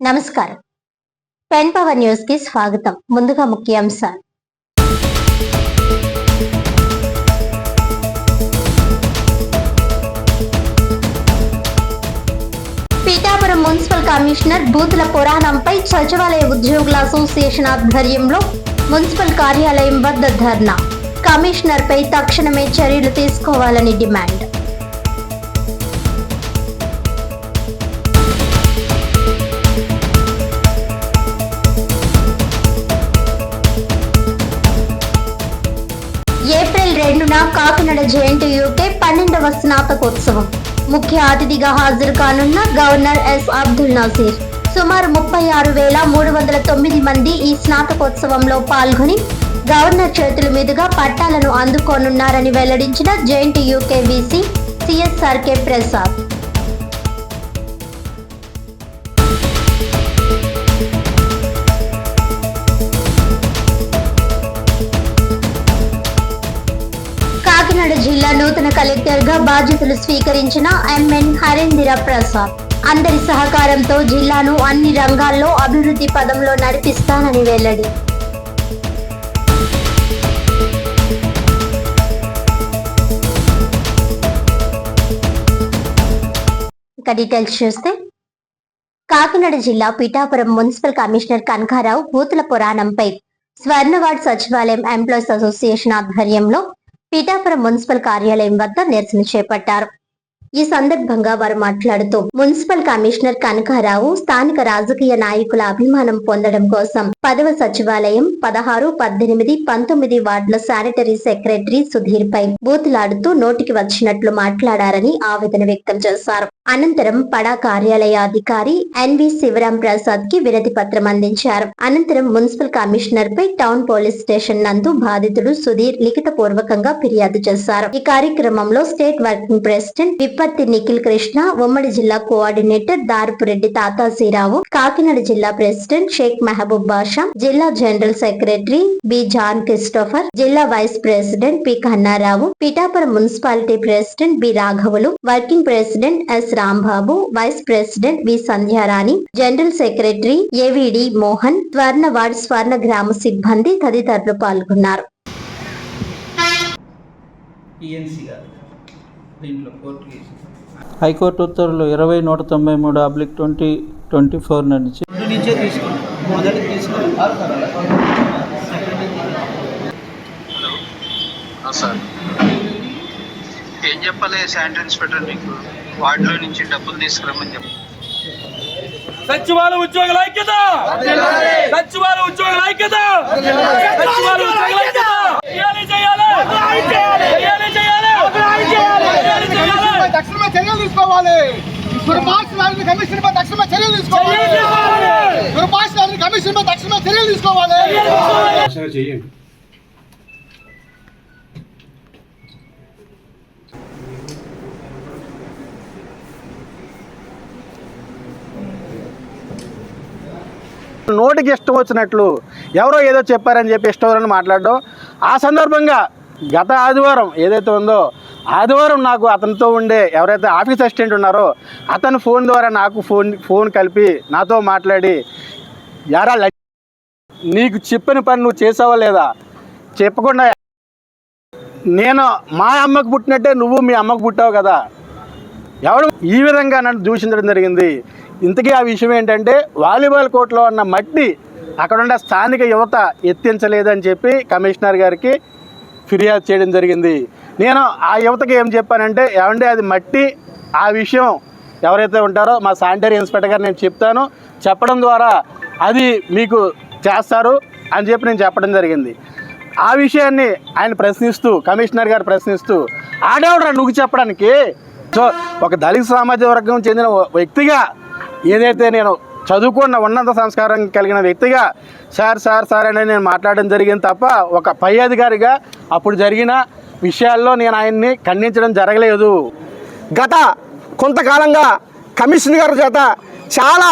నమస్కారం. Pen power news కి స్వాగతం. ముందుగా ముఖ్యాంశాలు. పీఠాపురం మున్సిపల్ కమిషనర్ బూతుల పురాణంపై సచివాలయ ఉద్యోగుల అసోసియేషన్ ఆధ్వర్యంలో మున్సిపల్ కార్యాలయం వద్ద ధర్నా. కమిషనర్ పై తక్షణమే చర్యలు తీసుకోవాలని డిమాండ్. ఏప్రిల్ 2న కాకినాడ జేఎన్టీయూకే 12వ స్నాతకోత్సవం. ముఖ్య అతిథిగా హాజరు కానున్న గవర్నర్ ఎస్ అబ్దుల్ నజీర్. సుమారు 36,309 మంది ఈ స్నాతకోత్సవంలో పాల్గొని గవర్నర్ చేతుల మీదుగా పట్టాలను అందుకోనున్నారని వెల్లడించిన JNTUK VC CSRK Prasad. Kakinada జిల్లా నూతన కలెక్టర్ గా బాధ్యతలు స్వీకరించిన ఎంఎన్ హరేంద్ర ప్రసాద్. అందరి సహకారంతో జిల్లాను అన్ని రంగాల్లో అభివృద్ధి పదంలో నడిపిస్తానని వెల్లడి. ఇక డీటెయిల్స్ చూస్తే, కాకినాడ జిల్లా పీఠాపురం మున్సిపల్ కమిషనర్ కనకారావు బూతుల పురాణంపై స్వర్ణవాడ్ సచివాలయం ఎంప్లాయీస్ అసోసియేషన్ ఆధ్వర్యంలో పీఠాపురం మున్సిపల్ కార్యాలయం వద్ద నిరసన చేపట్టారు. ఈ సందర్భంగా వారు మాట్లాడుతూ, మున్సిపల్ కమిషనర్ కనకారావు స్థానిక రాజకీయ నాయకుల అభిమానం పొందడం కోసం 10వ సచివాలయం 16, 18, 19 వార్డుల శానిటరీ సెక్రటరీ సుధీర్ పై బూతులాడుతూ నోటికి వచ్చినట్లు మాట్లాడారని ఆవేదన వ్యక్తం చేశారు. అనంతరం పడా కార్యాలయ అధికారి ఎన్వి శివరాం ప్రసాద్ కి వినతి పత్రం అందించారు. అనంతరం మున్సిపల్ కమిషనర్ పై టౌన్ పోలీస్ స్టేషన్ నందు బాధితుడు సుధీర్ లిఖిత పూర్వకంగా ఫిర్యాదు చేశారు. ఈ కార్యక్రమంలో స్టేట్ వర్కింగ్ ప్రెసిడెంట్ విప్పత్తి నిఖిల్ కృష్ణ, ఉమ్మడి జిల్లా కోఆర్డినేటర్ దారుపురెడ్డి తాతాసీరావు, కాకినాడ జిల్లా ప్రెసిడెంట్ షేక్ మెహబూబ్ బాషా, జిల్లా general secretary B John Christopher, జిల్లా vice president P Kannarao, Pithapuram municipality president B రాఘవులు, working president S Rambabu, vice president V Sandhyarani, general secretary A V D Mohan, స్వర్ణవాడ్ స్వర్ణ గ్రామ సిబ్బంది తదితరులు పాల్గొన్నారు. హైకోర్టు ఉత్తర్వులు 20/193/2024 నుంచి ఏం చెప్పాలి శానిటరీ ఇన్స్పెక్టర్ మీకు వార్డులో నుంచి డబ్బులు తీసుకురమ్మని చెప్పి. సచివాలయ ఉద్యోగుల ఐక్యత, సచివాలయ ఉద్యోగుల ఐక్యత, సచివాలయ ఉద్యోగుల ఐక్యత. తక్షణమే చర్యలు తీసుకోవాలి. దుర్మార్గుల కమిషన్ పై తక్షణమే చర్యలు తీసుకోవాలి. దుర్మార్గుల కమిషన్ పై తక్షణమే చర్యలు తీసుకోవాలి. నోటికి ఇష్టం వచ్చినట్లు ఎవరో ఏదో చెప్పారని చెప్పి ఇష్టం మాట్లాడడం. ఆ సందర్భంగా గత ఆదివారం ఏదైతే ఉందో, ఆదివారం నాకు అతనితో ఉండే ఎవరైతే ఆఫీస్ అసిస్టెంట్ ఉన్నారో అతని ఫోన్ ద్వారా నాకు ఫోన్ కలిపి నాతో మాట్లాడి, యారా నీకు చెప్పిన పని నువ్వు చేసావా లేదా, చెప్పకుండా నేను మా అమ్మకు పుట్టినట్టే నువ్వు మీ అమ్మకు పుట్టావు కదా, ఎవరు ఈ విధంగా నన్ను దూషించడం జరిగింది. ఇంతకీ ఆ విషయం ఏంటంటే, వాలీబాల్ కోర్టులో ఉన్న మట్టి అక్కడున్న స్థానిక యువత ఎత్తించలేదని చెప్పి కమిషనర్ గారికి ఫిర్యాదు చేయడం జరిగింది. నేను ఆ యువతకి ఏం చెప్పానంటే, ఏమంటే అది మట్టి, ఆ విషయం ఎవరైతే ఉంటారో మా శానిటరీ ఇన్స్పెక్టర్ గారు నేను చెప్తాను, చెప్పడం ద్వారా అది మీకు చేస్తారు అని చెప్పి నేను చెప్పడం జరిగింది. ఆ విషయాన్ని ఆయన ప్రశ్నిస్తూ, కమిషనర్ గారు ప్రశ్నిస్తూ, ఆడేవడరా నువ్వు చెప్పడానికి. సో ఒక దళిత సామాజిక వర్గం చెందిన వ్యక్తిగా, ఏదైతే నేను చదువుకున్న ఉన్నత సంస్కారం కలిగిన వ్యక్తిగా సార్ సార్ సార్ అని నేను మాట్లాడడం జరిగింది తప్ప, ఒక పై అధికారిగా అప్పుడు జరిగిన విషయాల్లో నేను ఆయన్ని ఖండించడం జరగలేదు. గత కొంతకాలంగా కమిషనర్ గారి చేత చాలా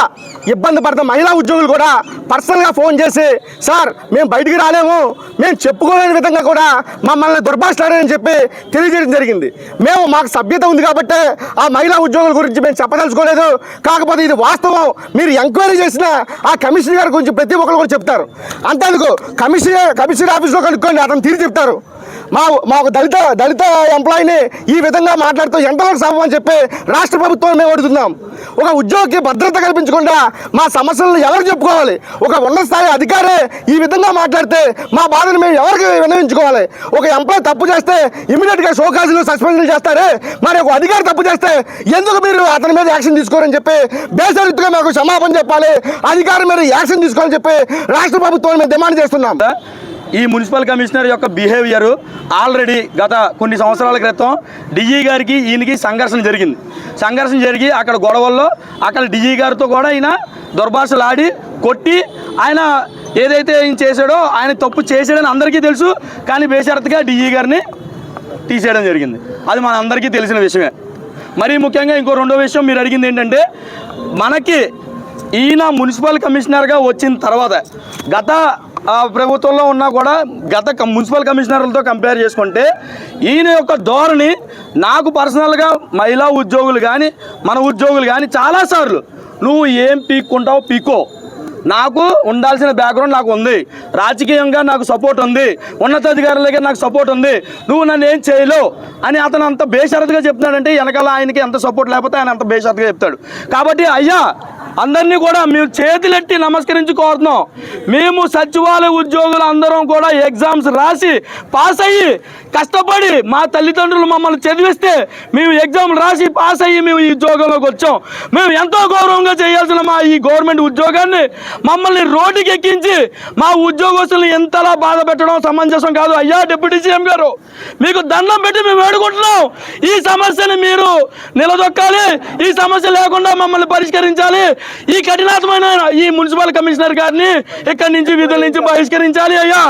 ఇబ్బంది పడుతున్న మహిళా ఉద్యోగులు కూడా పర్సనల్గా ఫోన్ చేసి సార్ మేము బయటికి రాలేము, మేము చెప్పుకోలేని విధంగా కూడా మమ్మల్ని దుర్భాషలాడని చెప్పి తెలియజేయడం జరిగింది. మేము మాకు సభ్యత ఉంది కాబట్టి ఆ మహిళా ఉద్యోగుల గురించి మేము చెప్పదలుచుకోలేదు. కాకపోతే ఇది వాస్తవం. మీరు ఎంక్వైరీ చేసిన ఆ కమిషనర్ గారి గురించి ప్రతి ఒక్కరు కూడా చెప్తారు. అంతేందుకు కమిషనర్ ఆఫీస్లో కనుక్కోండి, అతను తిరిగి చెప్తారు. మా ఒక దళిత ఎంప్లాయీని ఈ విధంగా మాట్లాడుతూ ఎంతవరకు సభ అని చెప్పి రాష్ట్ర ప్రభుత్వం మేము అడుగుతున్నాం. ఒక ఉద్యోగికి భద్రత కల్పించకుండా మా సమస్యలను ఎవరు చెప్పుకోవాలి? ఒక ఉన్నత స్థాయి అధికారే ఈ విధంగా మాట్లాడితే మా బాధను మేము ఎవరికి విన్నవించుకోవాలి? ఒక ఎంప్లాయీ తప్పు చేస్తే ఇమీడియట్గా షోకాజులు సస్పెన్షన్ చేస్తారే, మరి ఒక అధికారి తప్పు చేస్తే ఎందుకు మీరు అతని మీద యాక్షన్ తీసుకోరని చెప్పి బేసరిత్తుగా మాకు క్షమాపణ చెప్పాలి, అధికారి మీద యాక్షన్ తీసుకోవాలని చెప్పి రాష్ట్ర ప్రభుత్వాన్ని మేము డిమాండ్ చేస్తున్నాం. ఈ మున్సిపల్ కమిషనర్ యొక్క బిహేవియర్ ఆల్రెడీ గత కొన్ని సంవత్సరాల క్రితం డిజీ గారికి ఈయనకి సంఘర్షణ జరిగి అక్కడ గొడవల్లో అక్కడ డిజీ గారితో కూడా ఆయన దుర్భాషలు ఆడి కొట్టి ఆయన ఏదైతే ఆయన చేశాడో ఆయన తప్పు చేశాడని అందరికీ తెలుసు. కానీ బేషరతుగా డిజీ గారిని తీసేయడం జరిగింది. అది మన అందరికీ తెలిసిన విషయమే. మరీ ముఖ్యంగా ఇంకో రెండో విషయం మీరు అడిగింది ఏంటంటే, మనకి ఈయన మున్సిపల్ కమిషనర్గా వచ్చిన తర్వాత గత ప్రభుత్వంలో ఉన్నా కూడా గత మున్సిపల్ కమిషనర్లతో కంపేర్ చేసుకుంటే ఈయన యొక్క ధోరణి నాకు పర్సనల్గా మహిళా ఉద్యోగులు కానీ మన ఉద్యోగులు కానీ చాలాసార్లు నువ్వు ఏం పీక్కుంటావు పీకో, నాకు ఉండాల్సిన బ్యాక్గ్రౌండ్ నాకు ఉంది, రాజకీయంగా నాకు సపోర్ట్ ఉంది, ఉన్నతాధికారుల దగ్గర నాకు సపోర్ట్ ఉంది, నువ్వు నన్ను ఏం చేయలేవు అని అతను అంత బేషరతుగా చెప్తున్నాడంటే వెనకాల ఆయనకి ఎంత సపోర్ట్ లేకపోతే ఆయన అంత బేషరతుగా చెప్తాడు. కాబట్టి అయ్యా అందరినీ కూడా మేము చేతులెట్టి నమస్కరించి కోరుతున్నాం. మేము సచివాలయ ఉద్యోగులు అందరం కూడా ఎగ్జామ్స్ రాసి పాస్ అయ్యి కష్టపడి మా తల్లిదండ్రులు మమ్మల్ని చదివిస్తే మేము ఎగ్జామ్ రాసి పాస్ అయ్యి మేము ఈ ఉద్యోగంలోకి వచ్చాం. మేము ఎంతో గౌరవంగా చేయాల్సిన మా ఈ గవర్నమెంట్ ఉద్యోగాన్ని మమ్మల్ని రోడ్డుకి ఎక్కించి మా ఉద్యోగస్తులను ఎంతలా బాధ పెట్టడం సమంజసం కాదు. అయ్యా డిప్యూటీ సీఎం గారు, మీకు దండం పెట్టి మేము వేడుకుంటున్నాం, ఈ సమస్యని మీరు నిలదొక్కాలి, ఈ సమస్య లేకుండా మమ్మల్ని పరిష్కరించాలి. ఈ కఠినాత్మైన ఈ మున్సిపల్ కమిషనర్ గారిని ఇక్కడి నుంచి విధుల నుంచి బహిష్కరించాలి. అయ్యా